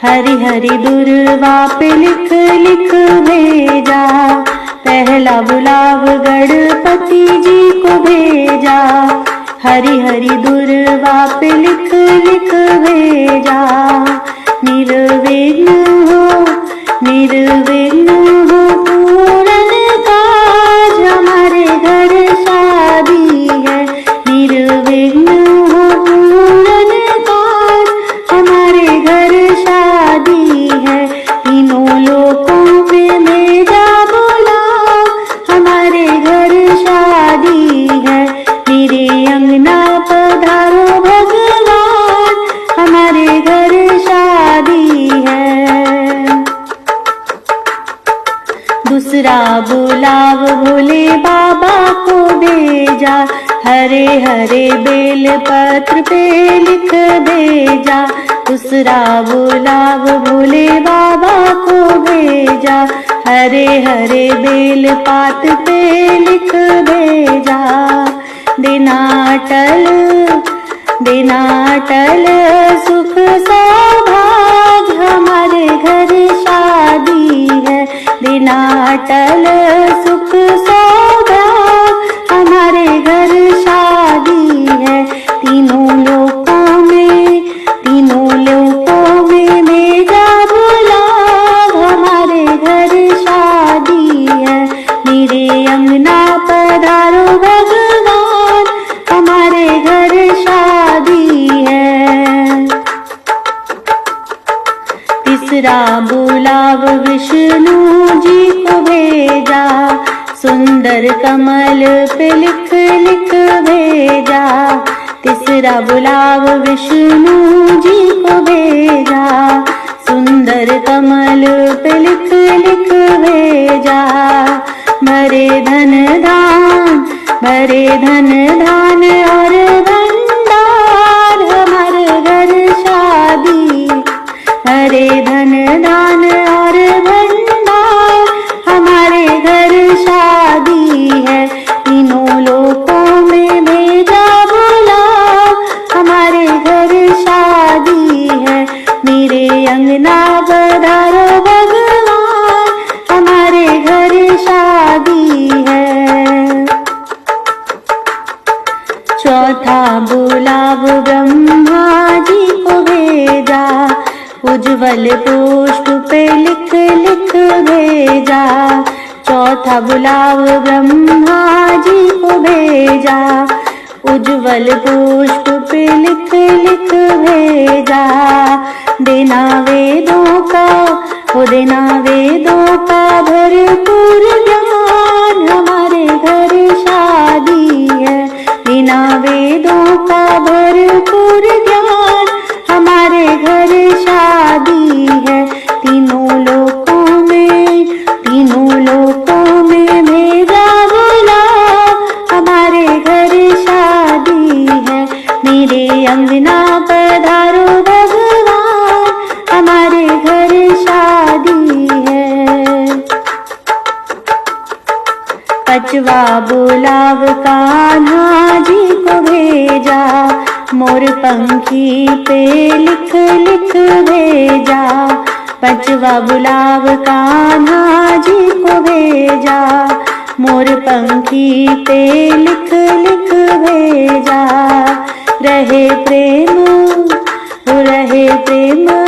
हरि हरि दुर्वा पे लिख लिख भेजा, पहला बुलाव गणपति जी को भेजा। हरि हरि दुर्वा पे लिख लिख भेजा, निर्विघ्न हो पूर्ण काज, हमारे घर शादी है। निर्विघ्न हो पूर्ण काज, हमारे घर शादी है। तीनों लोकों में भेजा बुलाव, हमारे घर शादी है। मेरे अंगना पधारो भगवान, हमारे घर शादी है। दूसरा बुलाव भोले बाबा को भेजा, हरे हरे बेल पत्र पे लिख भेजा। दूसरा बुलाव भोले बाबा को भेजा, हरे हरे बेल पात पे लिख भेजा। देना टल सुख सौभाग्य, हमारे घर शादी है। देना टल सुख सौभाग्य, हमारे घर शादी है। तीनों लोकों में भेजा बुलाव, हमारे घर शादी है। मेरे अंगना पधारो भगवान, हमारे घर शादी है। तीसरा बुलाव विष्णु जी को भेजा, सुंदर कमल पे लिख लिख भेजा। तीसरा बुलाव विष्णु जी को भेजा, सुंदर कमल पे लिख लिख भेजा। भरे धन धान और भंडार, हमारे घर शादी। भरे धन धान और भंडार, हमारे घर शादी है। तीनों लोकों में भेजा बुलाव, हमारे घर शादी है। मेरे अंगना पधारो भगवान, हमारे घर शादी है। चौथा बुलाव ब्रह्मा जी को भेजा, उज्ज्वल पुष्प पे लिख लिख भेजा। चौथा बुलाव ब्रह्मा जी को भेजा, उज्ज्वल पुष्प पे लिख लिख भेजा। देना वेदों का भरपूर ज्ञान, हमारे घर शादी है। देना वेदों का भरपूर ज्ञान, हमारे घर शादी है। तीनों लोकों में भेजा बुलाव, हमारे घर शादी है। मेरे अंगना पधारो भगवान, हमारे घर शादी है। पांचवा बुलाव कान्हा जी को भेजा, मोर पंखी पे लिख लिख भेजा। पांचवा बुलाव कान्हा जी को भेजा, मोर पंखी पे लिख लिख भेजा। रहे प्रेम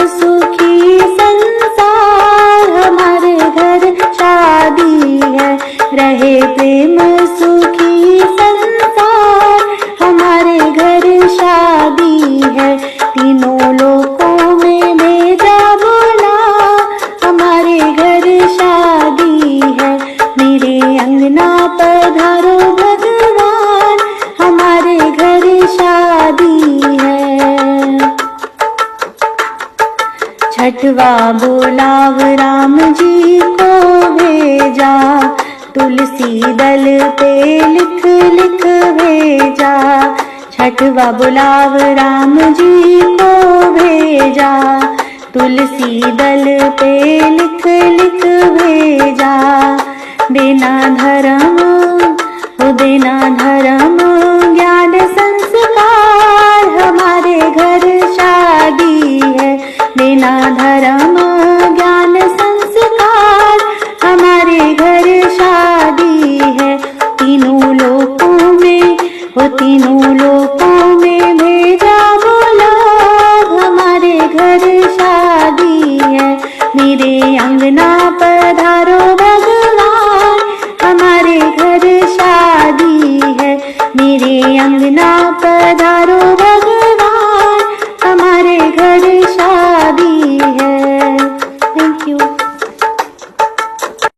सुखी संसार, हमारे घर शादी है। रहे प्रेम सुखी संसार, हमारे घर शादी है। तीनों लोकों में भेजा बुलाव, हमारे घर शादी है। मेरे अंगना पधारो भगवान, हमारे घर शादी है। छठवा बुलाव राम जी को भेजा, तुलसी दल पे लिख लिख भेजा। छठवा बुलाव राम जी को भेजा, तुलसी दल पे लिख लिख भेजा। देना धर्म ज्ञान संस्कार, हमारे घर शादी है। देना धर्म अंगना पधारो